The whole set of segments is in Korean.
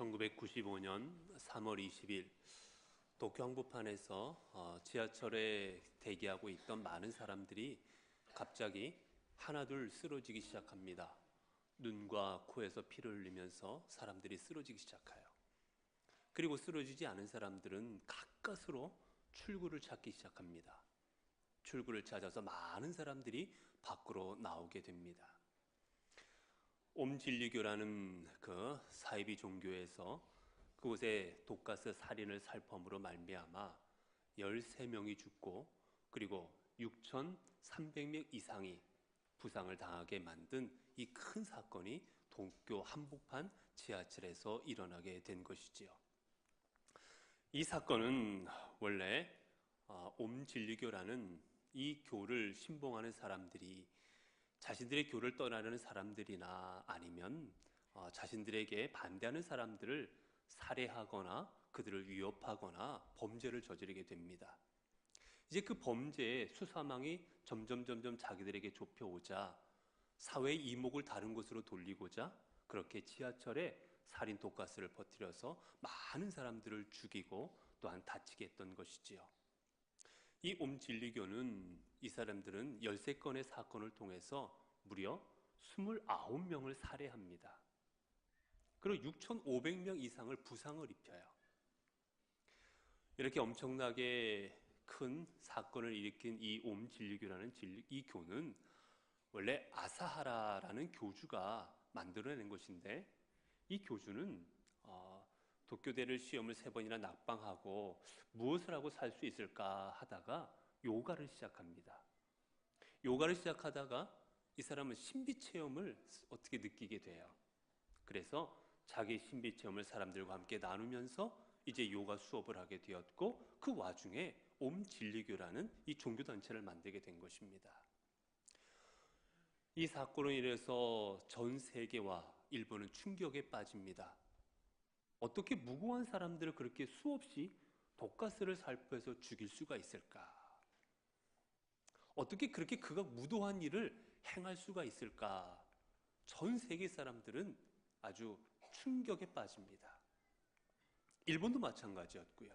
1995년 3월 20일 도쿄 한복판에서 지하철에 대기하고 있던 많은 사람들이 갑자기 하나둘 쓰러지기 시작합니다. 눈과 코에서 피를 흘리면서 사람들이 쓰러지기 시작해요. 그리고 쓰러지지 않은 사람들은 가까스로 출구를 찾기 시작합니다. 출구를 찾아서 많은 사람들이 밖으로 나오게 됩니다. 옴진리교라는 그 사이비 종교에서 그곳에 독가스 살인을 살펌으로 말미암아 13명이 죽고 그리고 6,300명 이상이 부상을 당하게 만든 이 큰 사건이 도쿄 한복판 지하철에서 일어나게 된 것이지요. 이 사건은 원래 옴진리교라는 이 교를 신봉하는 사람들이 자신들의 교를 떠나려는 사람들이나 아니면 자신들에게 반대하는 사람들을 살해하거나 그들을 위협하거나 범죄를 저지르게 됩니다. 이제 그 범죄의 수사망이 점점 자기들에게 좁혀오자 사회의 이목을 다른 곳으로 돌리고자 그렇게 지하철에 살인 독가스를 퍼뜨려서 많은 사람들을 죽이고 또한 다치게 했던 것이지요. 이 옴진리교는 이 사람들은 13건의 사건을 통해서 무려 29명을 살해합니다. 그리고 6,500명 이상을 부상을 입혀요. 이렇게 엄청나게 큰 사건을 일으킨 이 옴진리교라는 이 교는 원래 아사하라라는 교주가 만들어낸 것인데 이 교주는 도쿄대를 시험을 3번이나 낙방하고 무엇을 하고 살 수 있을까 하다가 요가를 시작합니다. 요가를 시작하다가 이 사람은 신비체험을 어떻게 느끼게 돼요. 그래서 자기 신비체험을 사람들과 함께 나누면서 이제 요가 수업을 하게 되었고 그 와중에 옴진리교라는 이 종교단체를 만들게 된 것입니다. 이 사건으로 인해서 전 세계와 일본은 충격에 빠집니다. 어떻게 무고한 사람들을 그렇게 수없이 독가스를 살포해서 죽일 수가 있을까? 어떻게 그렇게 그가 무도한 일을 행할 수가 있을까? 전 세계 사람들은 아주 충격에 빠집니다. 일본도 마찬가지였고요.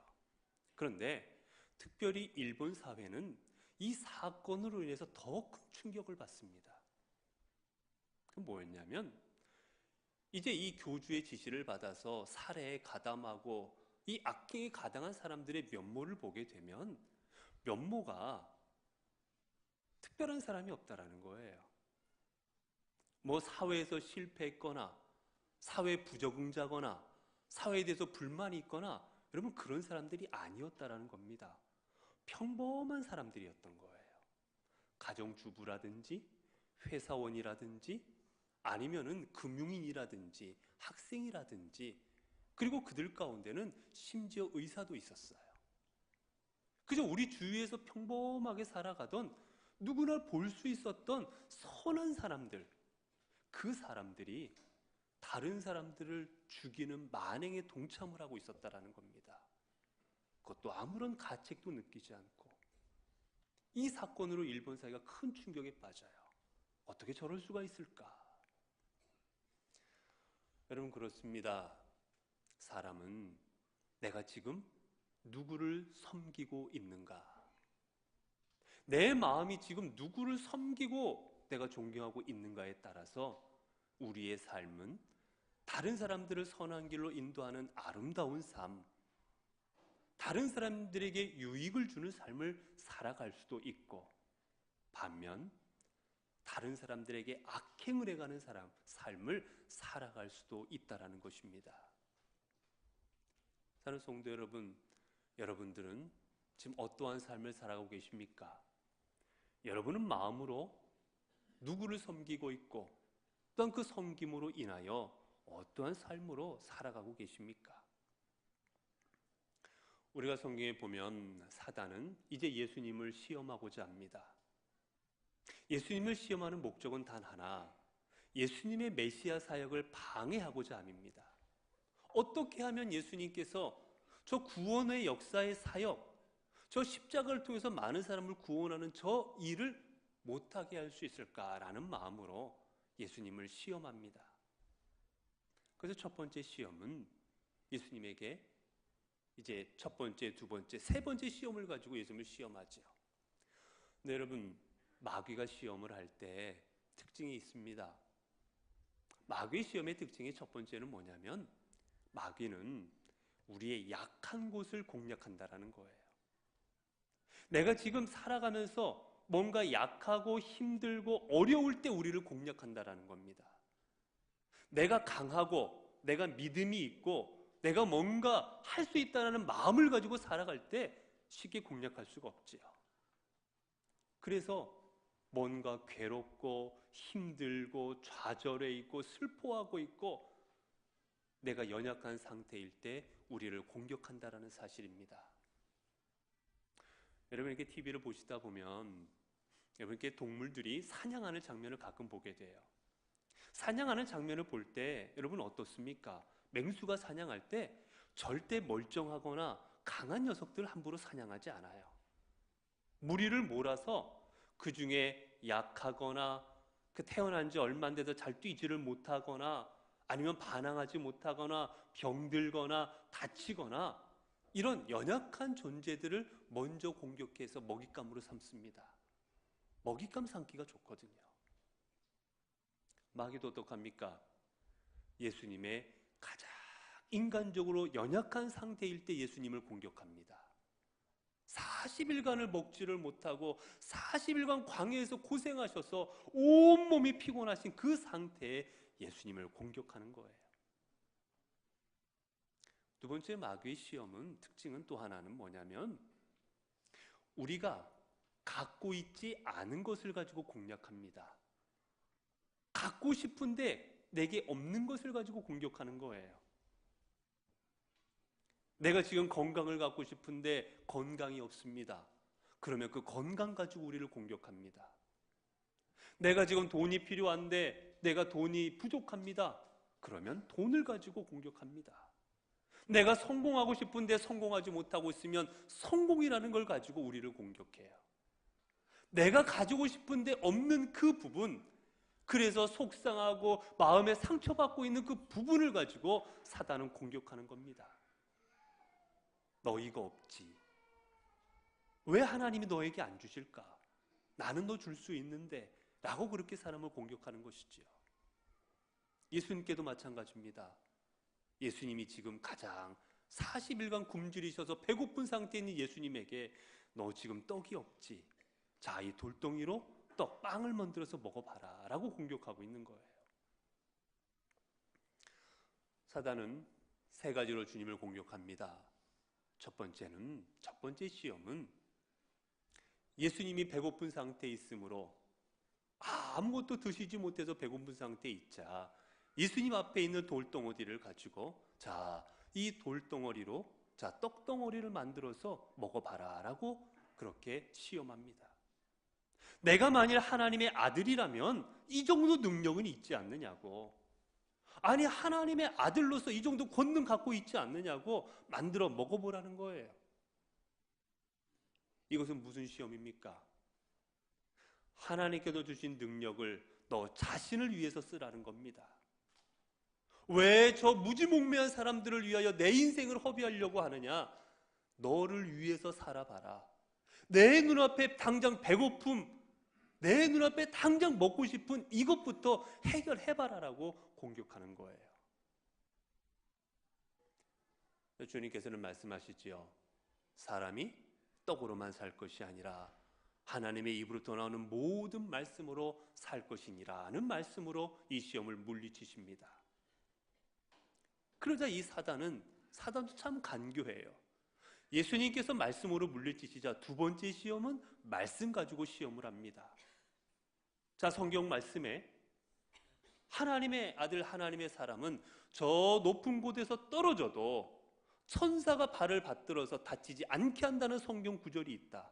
그런데 특별히 일본 사회는 이 사건으로 인해서 더 큰 충격을 받습니다. 그 뭐였냐면 이제 이 교주의 지시를 받아서 살해에 가담하고 이 악행에 가당한 사람들의 면모를 보게 되면 면모가 특별한 사람이 없다라는 거예요. 뭐 사회에서 실패했거나 사회 부적응자거나 사회에 대해서 불만이 있거나 여러분 그런 사람들이 아니었다라는 겁니다. 평범한 사람들이었던 거예요. 가정주부라든지 회사원이라든지 아니면은 금융인이라든지 학생이라든지 그리고 그들 가운데는 심지어 의사도 있었어요. 그저 우리 주위에서 평범하게 살아가던 누구나 볼 수 있었던 선한 사람들, 그 사람들이 다른 사람들을 죽이는 만행에 동참을 하고 있었다라는 겁니다. 그것도 아무런 가책도 느끼지 않고 이 사건으로 일본 사회가 큰 충격에 빠져요. 어떻게 저럴 수가 있을까? 여러분 그렇습니다. 사람은 내가 지금 누구를 섬기고 있는가? 내 마음이 지금 누구를 섬기고 내가 존경하고 있는가에 따라서 우리의 삶은 다른 사람들을 선한 길로 인도하는 아름다운 삶, 다른 사람들에게 유익을 주는 삶을 살아갈 수도 있고 반면 다른 사람들에게 악행을 해가는 삶을 살아갈 수도 있다라는 것입니다. 사랑하는 성도 여러분, 여러분들은 지금 어떠한 삶을 살아가고 계십니까? 여러분은 마음으로 누구를 섬기고 있고 또한 그 섬김으로 인하여 어떠한 삶으로 살아가고 계십니까? 우리가 성경에 보면 사단은 이제 예수님을 시험하고자 합니다. 예수님을 시험하는 목적은 단 하나, 예수님의 메시아 사역을 방해하고자 함입니다. 어떻게 하면 예수님께서 저 구원의 역사의 사역, 저 십자가를 통해서 많은 사람을 구원하는 저 일을 못하게 할 수 있을까라는 마음으로 예수님을 시험합니다. 그래서 첫 번째 시험은 예수님에게 이제 첫 번째, 두 번째, 세 번째 시험을 가지고 예수님을 시험하죠. 네, 여러분, 마귀가 시험을 할 때 특징이 있습니다. 마귀의 시험의 특징이 첫 번째는 뭐냐면 마귀는 우리의 약한 곳을 공략한다라는 거예요. 내가 지금 살아가면서 뭔가 약하고 힘들고 어려울 때 우리를 공략한다라는 겁니다. 내가 강하고 내가 믿음이 있고 내가 뭔가 할 수 있다는 마음을 가지고 살아갈 때 쉽게 공략할 수가 없지요. 그래서 뭔가 괴롭고 힘들고 좌절해 있고 슬퍼하고 있고 내가 연약한 상태일 때 우리를 공격한다라는 사실입니다. 여러분 이렇게 TV를 보시다 보면 여러분 이렇게 동물들이 사냥하는 장면을 가끔 보게 돼요. 사냥하는 장면을 볼 때 여러분 어떻습니까? 맹수가 사냥할 때 절대 멀쩡하거나 강한 녀석들을 함부로 사냥하지 않아요. 무리를 몰아서 그 중에 약하거나 태어난 지 얼마 안 돼서 잘 뛰지를 못하거나 아니면 반항하지 못하거나 병들거나 다치거나 이런 연약한 존재들을 먼저 공격해서 먹잇감으로 삼습니다. 먹잇감 삼기가 좋거든요. 마귀도 어떡합니까? 예수님의 가장 인간적으로 연약한 상태일 때 예수님을 공격합니다. 40일간을 먹지를 못하고 40일간 광야에서 고생하셔서 온몸이 피곤하신 그 상태에 예수님을 공격하는 거예요. 두 번째 마귀의 시험은 특징은 또 하나는 뭐냐면 우리가 갖고 있지 않은 것을 가지고 공략합니다. 갖고 싶은데 내게 없는 것을 가지고 공격하는 거예요. 내가 지금 건강을 갖고 싶은데 건강이 없습니다. 그러면 그 건강 가지고 우리를 공격합니다. 내가 지금 돈이 필요한데 내가 돈이 부족합니다. 그러면 돈을 가지고 공격합니다. 내가 성공하고 싶은데 성공하지 못하고 있으면 성공이라는 걸 가지고 우리를 공격해요. 내가 가지고 싶은데 없는 그 부분, 그래서 속상하고 마음에 상처받고 있는 그 부분을 가지고 사단은 공격하는 겁니다. 너 이거 없지. 왜 하나님이 너에게 안 주실까? 나는 너 줄 수 있는데 라고 그렇게 사람을 공격하는 것이지요. 예수님께도 마찬가지입니다. 예수님이 지금 가장 40일간 굶주리셔서 배고픈 상태에 있는 예수님에게 너 지금 떡이 없지. 자, 이 돌덩이로 빵을 만들어서 먹어봐라 라고 공격하고 있는 거예요. 사단은 세 가지로 주님을 공격합니다. 첫 번째 시험은 예수님이 배고픈 상태에 있으므로 아무것도 드시지 못해서 배고픈 상태에 있자 예수님 앞에 있는 돌덩어리를 가지고 이 돌덩어리로 떡덩어리를 만들어서 먹어봐라 라고 그렇게 시험합니다. 내가 만일 하나님의 아들이라면 이 정도 능력은 있지 않느냐고, 아니 하나님의 아들로서 이 정도 권능 갖고 있지 않느냐고 만들어 먹어보라는 거예요. 이것은 무슨 시험입니까? 하나님께서 주신 능력을 너 자신을 위해서 쓰라는 겁니다. 왜 저 무지몽매한 사람들을 위하여 내 인생을 허비하려고 하느냐? 너를 위해서 살아봐라. 내 눈앞에 당장 배고픔, 내 눈앞에 당장 먹고 싶은 이것부터 해결해봐라라고 공격하는 거예요. 주님께서는 말씀하시지요. 사람이 떡으로만 살 것이 아니라 하나님의 입으로부터 나오는 모든 말씀으로 살 것이니라는 말씀으로 이 시험을 물리치십니다. 그러자 이 사단도 참 간교해요. 예수님께서 말씀으로 물리치시자 두 번째 시험은 말씀 가지고 시험을 합니다. 성경 말씀에 하나님의 아들 하나님의 사람은 저 높은 곳에서 떨어져도 천사가 발을 받들어서 다치지 않게 한다는 성경 구절이 있다.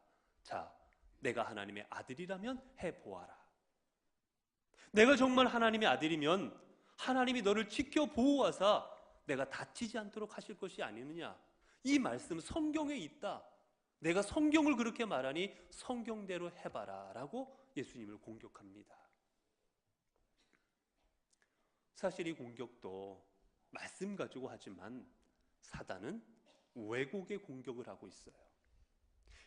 내가 하나님의 아들이라면 해보아라. 내가 정말 하나님의 아들이면 하나님이 너를 지켜 보호하사 내가 다치지 않도록 하실 것이 아니느냐. 이 말씀 성경에 있다. 내가 성경을 그렇게 말하니 성경대로 해봐라 라고 예수님을 공격합니다. 사실 이 공격도 말씀 가지고 하지만 사단은 왜곡의 공격을 하고 있어요.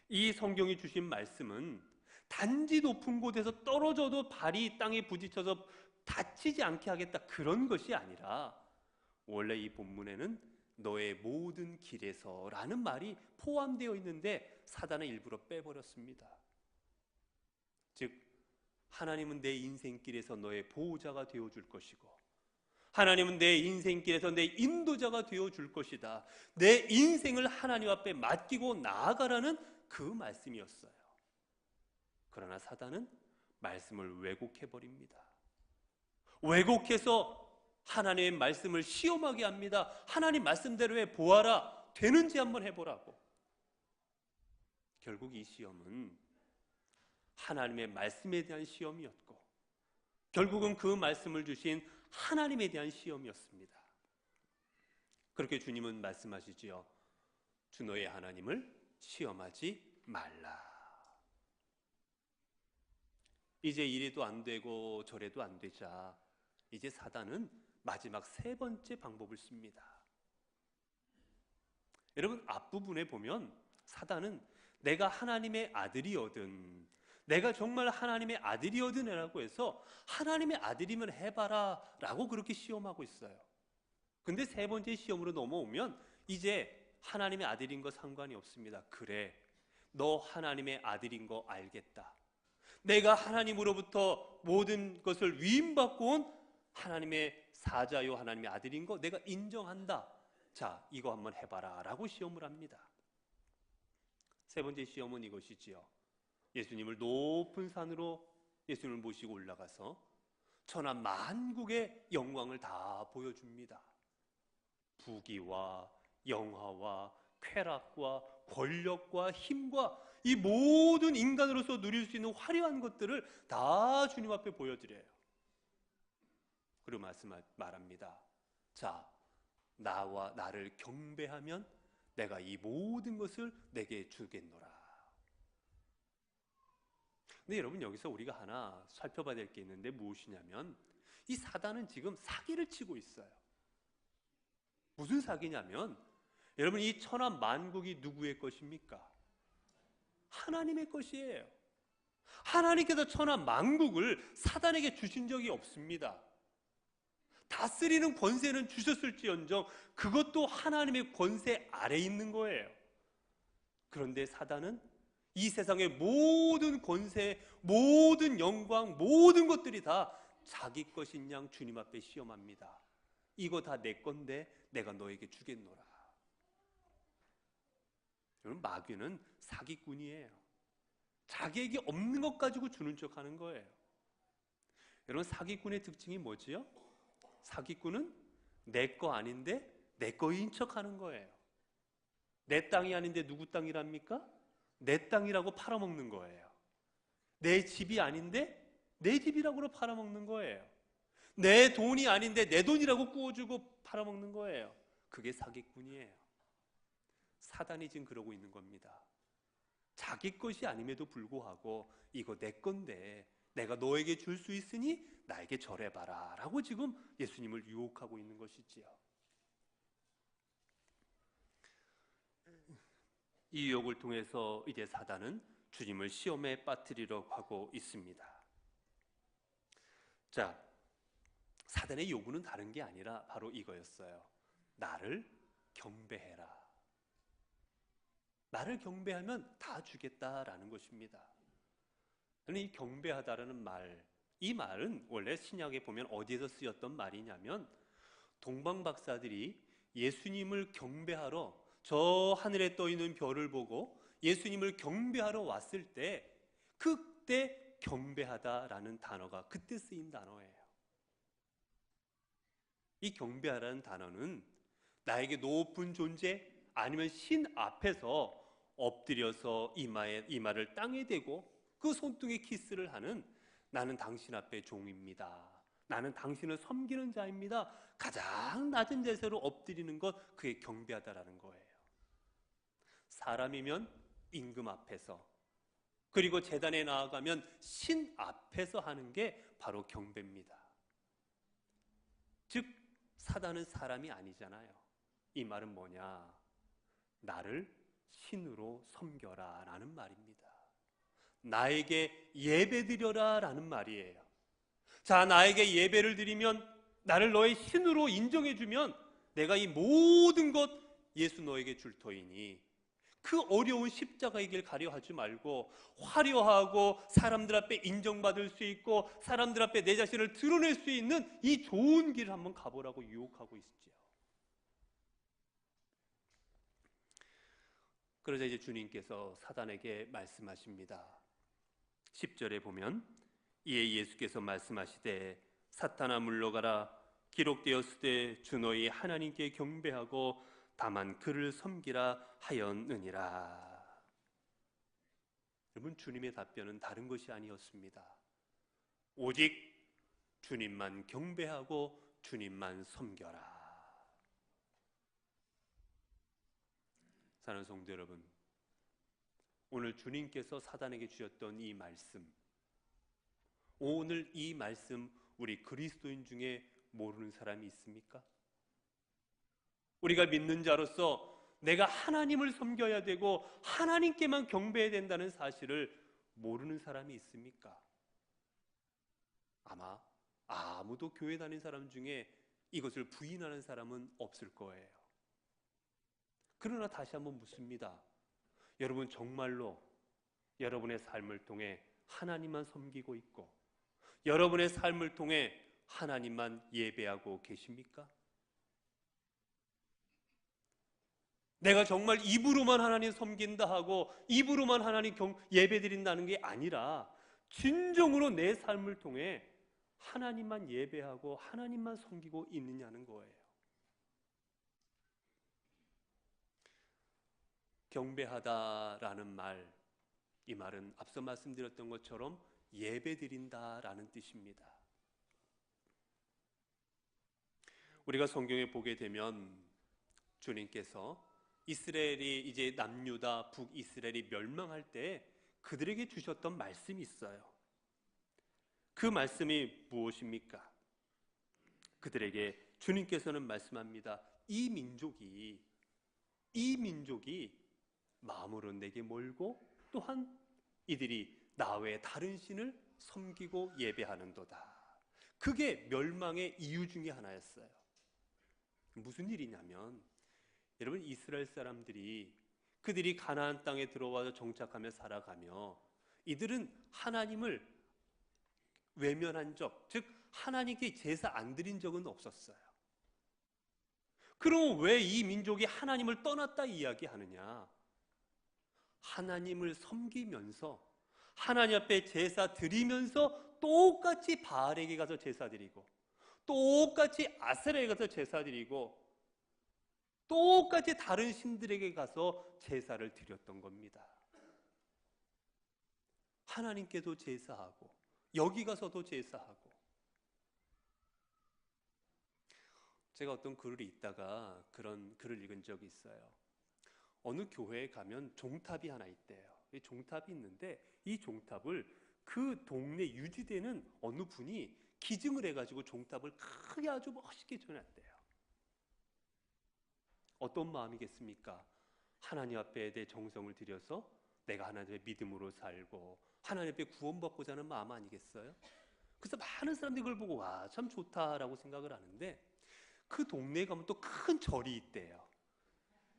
이 성경이 주신 말씀은 단지 높은 곳에서 떨어져도 발이 땅에 부딪혀서 다치지 않게 하겠다, 그런 것이 아니라 원래 이 본문에는 너의 모든 길에서라는 말이 포함되어 있는데 사단은 일부러 빼버렸습니다. 즉 하나님은 내 인생길에서 너의 보호자가 되어줄 것이고, 하나님은 내 인생길에서 내 인도자가 되어줄 것이다, 내 인생을 하나님 앞에 맡기고 나아가라는 그 말씀이었어요. 그러나 사단은 말씀을 왜곡해버립니다. 왜곡해서 하나님의 말씀을 시험하게 합니다. 하나님 말씀대로 해 보아라, 되는지 한번 해보라고. 결국 이 시험은 하나님의 말씀에 대한 시험이었고, 결국은 그 말씀을 주신 하나님에 대한 시험이었습니다. 그렇게 주님은 말씀하시지요. 주 너의 하나님을 시험하지 말라. 이제 이래도 안 되고 저래도 안 되자 이제 사단은 마지막 세 번째 방법을 씁니다. 여러분, 앞부분에 보면 사단은 내가 하나님의 아들이거든, 내가 정말 하나님의 아들이거든 라고 해서 하나님의 아들이면 해봐라 라고 그렇게 시험하고 있어요. 근데 세 번째 시험으로 넘어오면 이제 하나님의 아들인 거 상관이 없습니다. 그래, 너 하나님의 아들인 거 알겠다, 내가 하나님으로부터 모든 것을 위임받고 온 하나님의 사자요 하나님의 아들인 거 내가 인정한다, 자 이거 한번 해봐라 라고 시험을 합니다. 세 번째 시험은 이것이지요. 예수님을 높은 산으로 예수님을 모시고 올라가서 천하 만국의 영광을 다 보여줍니다. 부귀와 영화와 쾌락과 권력과 힘과 이 모든 인간으로서 누릴 수 있는 화려한 것들을 다 주님 앞에 보여드려요. 그리고 말합니다. 자, 나와 나를 경배하면 내가 이 모든 것을 내게 주겠노라. 근데 여러분, 여기서 우리가 하나 살펴봐야 될 게 있는데 무엇이냐면, 이 사단은 지금 사기를 치고 있어요. 무슨 사기냐면, 여러분, 이 천하 만국이 누구의 것입니까? 하나님의 것이에요. 하나님께서 천하 만국을 사단에게 주신 적이 없습니다. 다스리는 권세는 주셨을지언정 그것도 하나님의 권세 아래에 있는 거예요. 그런데 사단은 이 세상의 모든 권세, 모든 영광, 모든 것들이 다 자기 것인 양 주님 앞에 시험합니다. 이거 다 내 건데 내가 너에게 주겠노라. 여러분, 마귀는 사기꾼이에요. 자기에게 없는 것 가지고 주는 척 하는 거예요. 여러분, 사기꾼의 특징이 뭐지요? 사기꾼은 내 거 아닌데 내 거인 척 하는 거예요. 내 땅이 아닌데 누구 땅이랍니까? 내 땅이라고 팔아먹는 거예요. 내 집이 아닌데 내 집이라고 팔아먹는 거예요. 내 돈이 아닌데 내 돈이라고 꾸어주고 팔아먹는 거예요. 그게 사기꾼이에요. 사단이 지금 그러고 있는 겁니다. 자기 것이 아님에도 불구하고 이거 내 건데 내가 너에게 줄 수 있으니 나에게 절해봐라 라고 지금 예수님을 유혹하고 있는 것이지요. 이 유혹을 통해서 이제 사단은 주님을 시험에 빠뜨리려고 하고 있습니다. 자, 사단의 요구는 다른 게 아니라 바로 이거였어요. 나를 경배해라. 나를 경배하면 다 주겠다라는 것입니다. 이 경배하다라는 말, 이 말은 원래 신약에 보면 어디에서 쓰였던 말이냐면, 동방박사들이 예수님을 경배하러 저 하늘에 떠 있는 별을 보고 예수님을 경배하러 왔을 때, 그때 경배하다라는 단어가 그때 쓰인 단어예요. 이 경배하라는 단어는 나에게 높은 존재 아니면 신 앞에서 엎드려서 이마를 땅에 대고 그 손등에 키스를 하는, 나는 당신 앞에 종입니다, 나는 당신을 섬기는 자입니다, 가장 낮은 자세로 엎드리는 것, 그게 경배하다라는 거예요. 사람이면 임금 앞에서, 그리고 제단에 나아가면 신 앞에서 하는 게 바로 경배입니다. 즉 사단은 사람이 아니잖아요. 이 말은 뭐냐? 나를 신으로 섬겨라 라는 말입니다. 나에게 예배드려라 라는 말이에요. 자, 나에게 예배를 드리면, 나를 너의 신으로 인정해주면 내가 이 모든 것 예수 너에게 줄 터이니 그 어려운 십자가의 길 가려 하지 말고 화려하고 사람들 앞에 인정받을 수 있고 사람들 앞에 내 자신을 드러낼 수 있는 이 좋은 길을 한번 가보라고 유혹하고 있지요. 그러자 이제 주님께서 사단에게 말씀하십니다. 10절에 보면 이에 예수께서 말씀하시되 사탄아 물러가라 기록되었으되 주 너희 하나님께 경배하고 다만 그를 섬기라 하였느니라. 여러분, 주님의 답변은 다른 것이 아니었습니다. 오직 주님만 경배하고 주님만 섬겨라. 사랑하는 성도 여러분, 오늘 주님께서 사단에게 주셨던 이 말씀, 오늘 이 말씀 우리 그리스도인 중에 모르는 사람이 있습니까? 우리가 믿는 자로서 내가 하나님을 섬겨야 되고 하나님께만 경배해야 된다는 사실을 모르는 사람이 있습니까? 아마 아무도 교회 다닌 사람 중에 이것을 부인하는 사람은 없을 거예요. 그러나 다시 한번 묻습니다. 여러분, 정말로 여러분의 삶을 통해 하나님만 섬기고 있고 여러분의 삶을 통해 하나님만 예배하고 계십니까? 내가 정말 입으로만 하나님 섬긴다 하고 입으로만 하나님 예배드린다는 게 아니라 진정으로 내 삶을 통해 하나님만 예배하고 하나님만 섬기고 있느냐는 거예요. 경배하다라는 말, 이 말은 앞서 말씀드렸던 것처럼 예배드린다라는 뜻입니다. 우리가 성경에 보게 되면 주님께서 이스라엘이 이제 남유다 북이스라엘이 멸망할 때 그들에게 주셨던 말씀이 있어요. 그 말씀이 무엇입니까? 그들에게 주님께서는 말씀합니다. 이 민족이 마음으로 내게 멀고 또한 이들이 나 외에 다른 신을 섬기고 예배하는도다. 그게 멸망의 이유 중에 하나였어요. 무슨 일이냐면, 여러분, 이스라엘 사람들이 그들이 가나안 땅에 들어와서 정착하며 살아가며 이들은 하나님을 외면한 적, 즉 하나님께 제사 안 드린 적은 없었어요. 그럼 왜 이 민족이 하나님을 떠났다 이야기하느냐? 하나님을 섬기면서 하나님 앞에 제사 드리면서 똑같이 바알에게 가서 제사 드리고 똑같이 아세라에 가서 제사 드리고 똑같이 다른 신들에게 가서 제사를 드렸던 겁니다. 하나님께도 제사하고 여기 가서도 제사하고. 제가 어떤 글을 읽다가 그런 글을 읽은 적이 있어요. 어느 교회에 가면 종탑이 하나 있대요. 이 종탑이 있는데 이 종탑을 그 동네 유지되는 어느 분이 기증을 해가지고 종탑을 크게 아주 멋있게 지어놨대요. 어떤 마음이겠습니까? 하나님 앞에 내 정성을 들여서 내가 하나님의 믿음으로 살고 하나님 앞에 구원받고자 하는 마음 아니겠어요? 그래서 많은 사람들이 그걸 보고 와, 참 좋다라고 생각을 하는데 그 동네에 가면 또 큰 절이 있대요.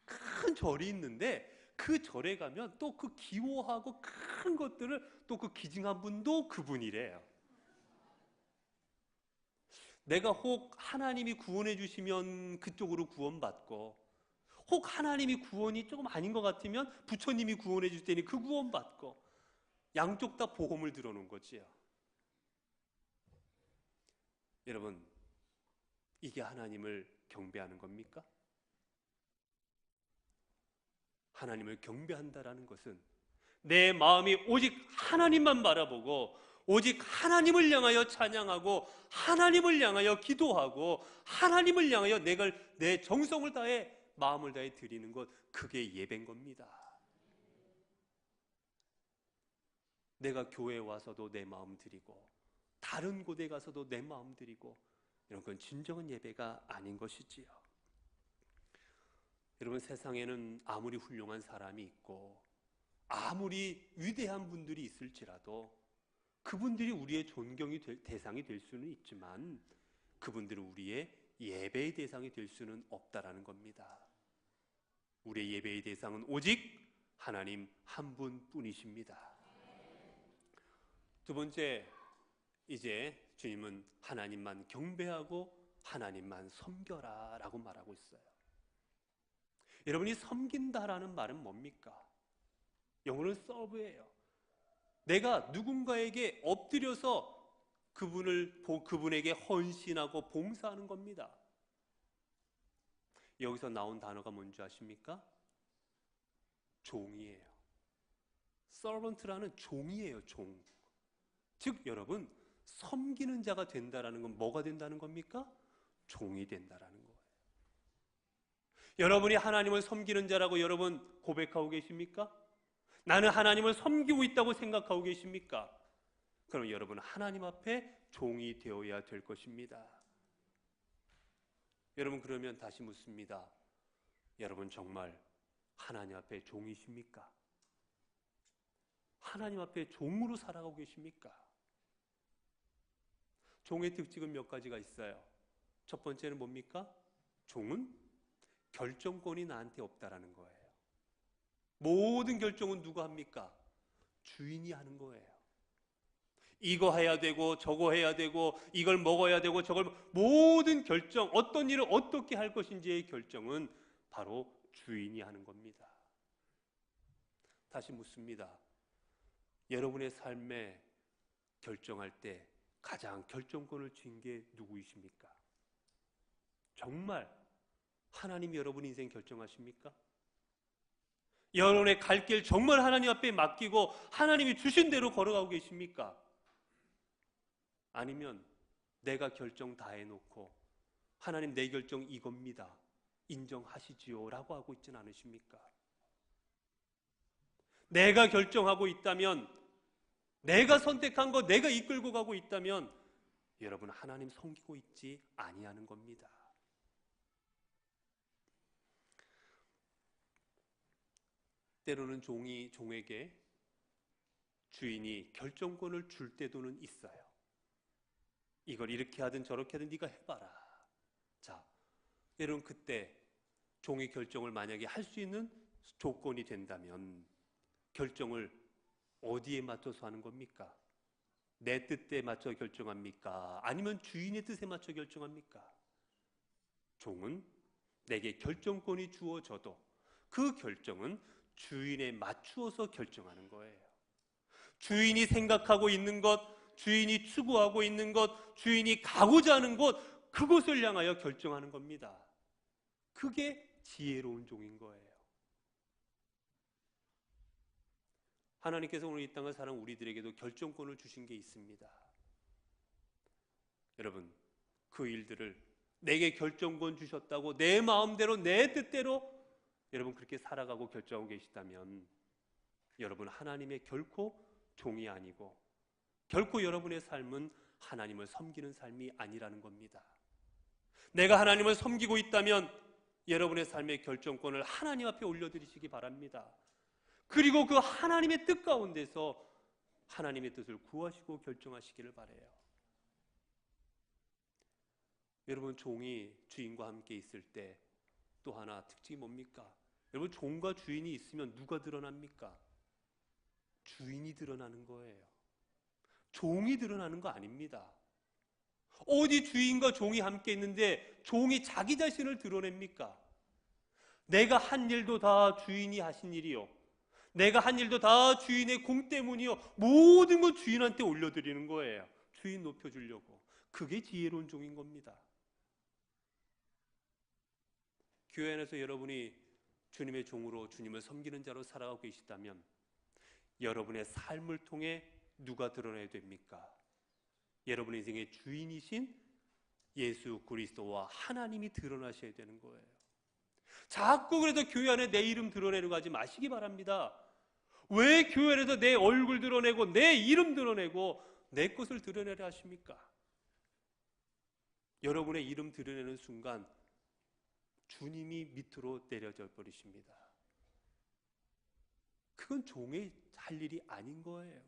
큰 절이 있는데 그 절에 가면 또 그 기호하고 큰 것들을 또 그 기증한 분도 그분이래요. 내가 혹 하나님이 구원해 주시면 그쪽으로 구원받고 혹 하나님이 구원이 조금 아닌 것 같으면 부처님이 구원해 줄 테니 그 구원받고 양쪽 다 보험을 들어놓은 거지요. 여러분, 이게 하나님을 경배하는 겁니까? 하나님을 경배한다라는 것은 내 마음이 오직 하나님만 바라보고 오직 하나님을 향하여 찬양하고 하나님을 향하여 기도하고 하나님을 향하여 내 정성을 다해 마음을 다해 드리는 것, 그게 예배인 겁니다. 내가 교회에 와서도 내 마음 드리고 다른 곳에 가서도 내 마음 드리고 이런 건 진정한 예배가 아닌 것이지요. 여러분, 세상에는 아무리 훌륭한 사람이 있고 아무리 위대한 분들이 있을지라도 그분들이 우리의 존경이 대상이 될 수는 있지만 그분들은 우리의 예배의 대상이 될 수는 없다라는 겁니다. 우리의 예배의 대상은 오직 하나님 한 분뿐이십니다. 두 번째, 이제 주님은 하나님만 경배하고 하나님만 섬겨라 라고 말하고 있어요. 여러분이 섬긴다라는 말은 뭡니까? 영어로는 서브예요. 내가 누군가에게 엎드려서 그분에게 헌신하고 봉사하는 겁니다. 여기서 나온 단어가 뭔지 아십니까? 종이에요. servant라는 종이에요, 종. 즉 여러분, 섬기는 자가 된다라는 건 뭐가 된다는 겁니까? 종이 된다라는 거예요. 여러분이 하나님을 섬기는 자라고 여러분 고백하고 계십니까? 나는 하나님을 섬기고 있다고 생각하고 계십니까? 그럼 여러분은 하나님 앞에 종이 되어야 될 것입니다. 여러분, 그러면 다시 묻습니다. 여러분 정말 하나님 앞에 종이십니까? 하나님 앞에 종으로 살아가고 계십니까? 종의 특징은 몇 가지가 있어요. 첫 번째는 뭡니까? 종은 결정권이 나한테 없다라는 거예요. 모든 결정은 누가 합니까? 주인이 하는 거예요. 이거 해야 되고 저거 해야 되고 이걸 먹어야 되고 저걸, 모든 결정, 어떤 일을 어떻게 할 것인지의 결정은 바로 주인이 하는 겁니다. 다시 묻습니다. 여러분의 삶에 결정할 때 가장 결정권을 쥔 게 누구이십니까? 정말 하나님이 여러분 인생 결정하십니까? 여러분의 갈 길 정말 하나님 앞에 맡기고 하나님이 주신 대로 걸어가고 계십니까? 아니면 내가 결정 다 해놓고 하나님 내 결정 이겁니다, 인정하시지요 라고 하고 있진 않으십니까? 내가 결정하고 있다면, 내가 선택한 거 내가 이끌고 가고 있다면 여러분 하나님 섬기고 있지 아니하는 겁니다. 때로는 종에게 주인이 결정권을 줄 때도는 있어요. 이걸 이렇게 하든 저렇게 하든 네가 해봐라. 자, 여러분 그때 종의 결정을 만약에 할 수 있는 조건이 된다면 결정을 어디에 맞춰서 하는 겁니까? 내 뜻에 맞춰 결정합니까? 아니면 주인의 뜻에 맞춰 결정합니까? 종은 내게 결정권이 주어져도 그 결정은 주인에 맞추어서 결정하는 거예요. 주인이 생각하고 있는 것, 주인이 추구하고 있는 것, 주인이 가고자 하는 곳, 그것을 향하여 결정하는 겁니다. 그게 지혜로운 종인 거예요. 하나님께서 오늘 이 땅을 사는 우리들에게도 결정권을 주신 게 있습니다. 여러분, 그 일들을 내게 결정권 주셨다고 내 마음대로 내 뜻대로 여러분 그렇게 살아가고 결정하고 계시다면 여러분 하나님의 결코 종이 아니고 결코 여러분의 삶은 하나님을 섬기는 삶이 아니라는 겁니다. 내가 하나님을 섬기고 있다면 여러분의 삶의 결정권을 하나님 앞에 올려드리시기 바랍니다. 그리고 그 하나님의 뜻 가운데서 하나님의 뜻을 구하시고 결정하시기를 바라요. 여러분, 종이 주인과 함께 있을 때 또 하나 특징이 뭡니까? 여러분, 종과 주인이 있으면 누가 드러납니까? 주인이 드러나는 거예요. 종이 드러나는 거 아닙니다. 어디 주인과 종이 함께 있는데 종이 자기 자신을 드러냅니까? 내가 한 일도 다 주인이 하신 일이요, 내가 한 일도 다 주인의 공 때문이요, 모든 건 주인한테 올려드리는 거예요. 주인 높여주려고. 그게 지혜로운 종인 겁니다. 교회 안에서 여러분이 주님의 종으로 주님을 섬기는 자로 살아가고 계시다면 여러분의 삶을 통해 누가 드러나야 됩니까? 여러분의 인생의 주인이신 예수 그리스도와 하나님이 드러나셔야 되는 거예요. 자꾸 그래서 교회 안에 내 이름 드러내려고 하지 마시기 바랍니다. 왜 교회 안에서 내 얼굴 드러내고 내 이름 드러내고 내 것을 드러내려 하십니까? 여러분의 이름 드러내는 순간 주님이 밑으로 내려져 버리십니다. 그건 종의 할 일이 아닌 거예요.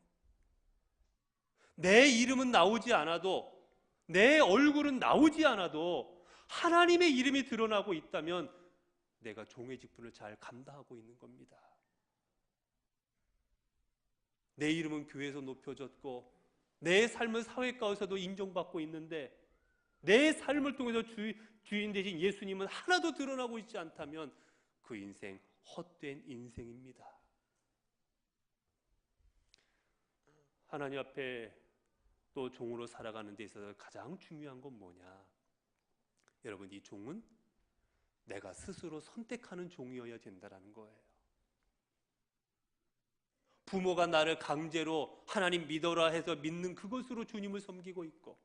내 이름은 나오지 않아도, 내 얼굴은 나오지 않아도 하나님의 이름이 드러나고 있다면 내가 종의 직분을 잘 감당하고 있는 겁니다. 내 이름은 교회에서 높여졌고 내 삶은 사회 가운데서도 인정받고 있는데 내 삶을 통해서 주인 되신 예수님은 하나도 드러나고 있지 않다면 그 인생 헛된 인생입니다. 하나님 앞에 또 종으로 살아가는 데 있어서 가장 중요한 건 뭐냐? 여러분, 이 종은 내가 스스로 선택하는 종이어야 된다는 거예요. 부모가 나를 강제로 하나님 믿어라 해서 믿는 그것으로 주님을 섬기고 있고,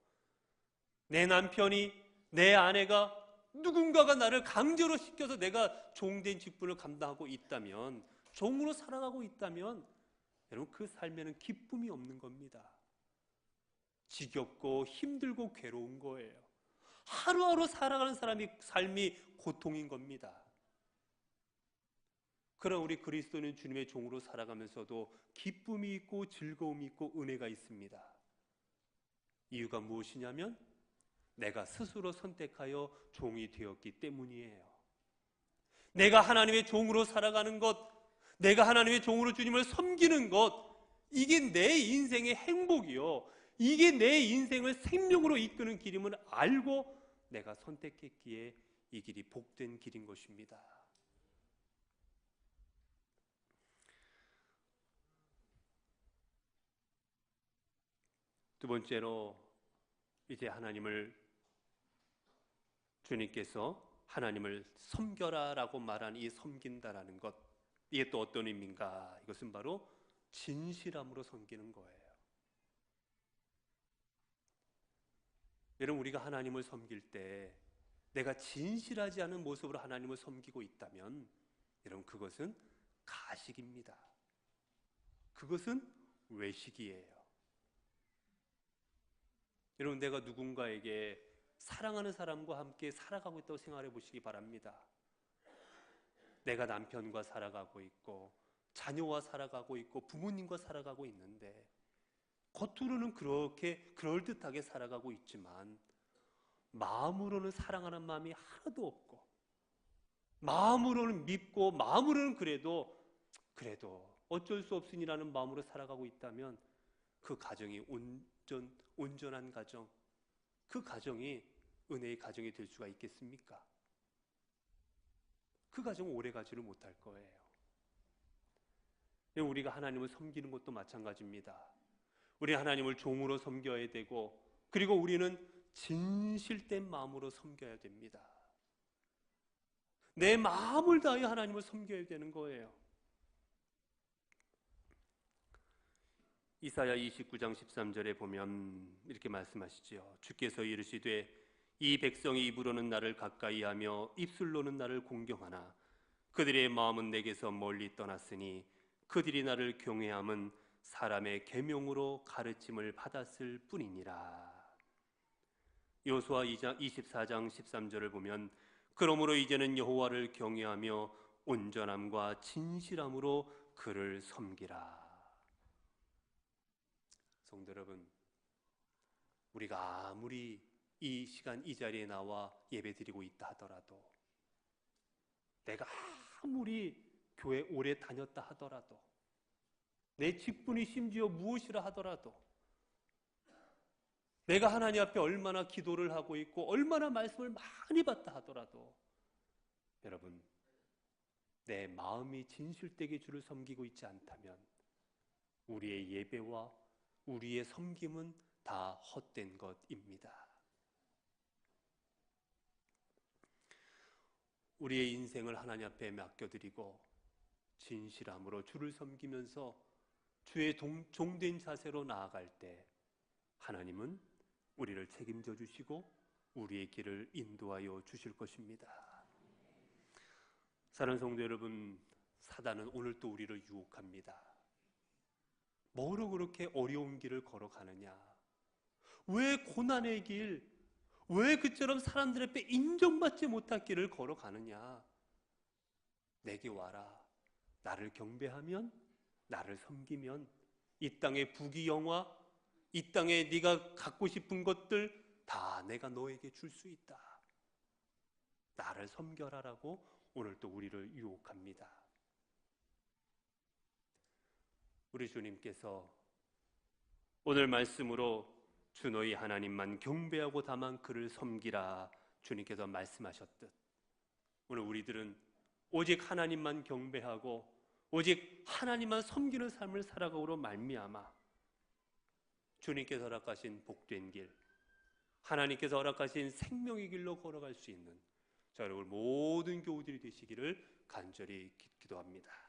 내 남편이, 내 아내가, 누군가가 나를 강제로 시켜서 내가 종된 직분을 감당하고 있다면, 종으로 살아가고 있다면 여러분, 그 삶에는 기쁨이 없는 겁니다. 지겹고 힘들고 괴로운 거예요. 하루하루 살아가는 삶이 고통인 겁니다. 그러나 우리 그리스도는 주님의 종으로 살아가면서도 기쁨이 있고 즐거움이 있고 은혜가 있습니다. 이유가 무엇이냐면 내가 스스로 선택하여 종이 되었기 때문이에요. 내가 하나님의 종으로 살아가는 것, 내가 하나님의 종으로 주님을 섬기는 것, 이게 내 인생의 행복이요, 이게 내 인생을 생명으로 이끄는 길임을 알고 내가 선택했기에 이 길이 복된 길인 것입니다. 두 번째로, 이제 주님께서 하나님을 섬겨라 라고 말한 이 섬긴다라는 것, 이게 또 어떤 의미인가? 이것은 바로 진실함으로 섬기는 거예요. 여러분, 우리가 하나님을 섬길 때 내가 진실하지 않은 모습으로 하나님을 섬기고 있다면 여러분, 그것은 가식입니다. 그것은 외식이에요. 여러분, 내가 누군가에게 사랑하는 사람과 함께 살아가고 있다고 생각해 보시기 바랍니다. 내가 남편과 살아가고 있고 자녀와 살아가고 있고 부모님과 살아가고 있는데 겉으로는 그렇게 그럴듯하게 살아가고 있지만 마음으로는 사랑하는 마음이 하나도 없고, 마음으로는 믿고 마음으로는 그래도 어쩔 수 없으니라는 마음으로 살아가고 있다면 그 가정이 온전한 가정, 그 가정이 은혜의 가정이 될 수가 있겠습니까? 그 가정은 오래가지를 못할 거예요. 우리가 하나님을 섬기는 것도 마찬가지입니다. 우리 하나님을 종으로 섬겨야 되고, 그리고 우리는 진실된 마음으로 섬겨야 됩니다. 내 마음을 다하여 하나님을 섬겨야 되는 거예요. 이사야 29장 13절에 보면 이렇게 말씀하시죠. 주께서 이르시되 이 백성이 입으로는 나를 가까이하며 입술로는 나를 공경하나 그들의 마음은 내게서 멀리 떠났으니 그들이 나를 경외함은 사람의 계명으로 가르침을 받았을 뿐이니라. 여호수아 24장 13절을 보면 그러므로 이제는 여호와를 경외하며 온전함과 진실함으로 그를 섬기라. 성도 여러분, 우리가 아무리 이 시간 이 자리에 나와 예배드리고 있다 하더라도, 내가 아무리 교회 오래 다녔다 하더라도, 내 직분이 심지어 무엇이라 하더라도, 내가 하나님 앞에 얼마나 기도를 하고 있고 얼마나 말씀을 많이 받다 하더라도 여러분, 내 마음이 진실되게 주를 섬기고 있지 않다면 우리의 예배와 우리의 섬김은 다 헛된 것입니다. 우리의 인생을 하나님 앞에 맡겨드리고 진실함으로 주를 섬기면서 주의 종된 자세로 나아갈 때 하나님은 우리를 책임져 주시고 우리의 길을 인도하여 주실 것입니다. 사랑하는 성도 여러분, 사단은 오늘 또 우리를 유혹합니다. 뭐로 그렇게 어려운 길을 걸어가느냐? 왜 고난의 길, 왜 그처럼 사람들 앞에 인정받지 못할 길을 걸어가느냐? 내게 와라. 나를 경배하면, 나를 섬기면 이 땅의 부귀영화, 이 땅에 네가 갖고 싶은 것들 다 내가 너에게 줄 수 있다. 나를 섬겨라라고 오늘 또 우리를 유혹합니다. 우리 주님께서 오늘 말씀으로 주 너희 하나님만 경배하고 다만 그를 섬기라 주님께서 말씀하셨듯 오늘 우리들은 오직 하나님만 경배하고 오직 하나님만 섬기는 삶을 살아가므로 말미암아 주님께서 허락하신 복된 길, 하나님께서 허락하신 생명의 길로 걸어갈 수 있는 저 여러분 모든 교우들이 되시기를 간절히 기도합니다.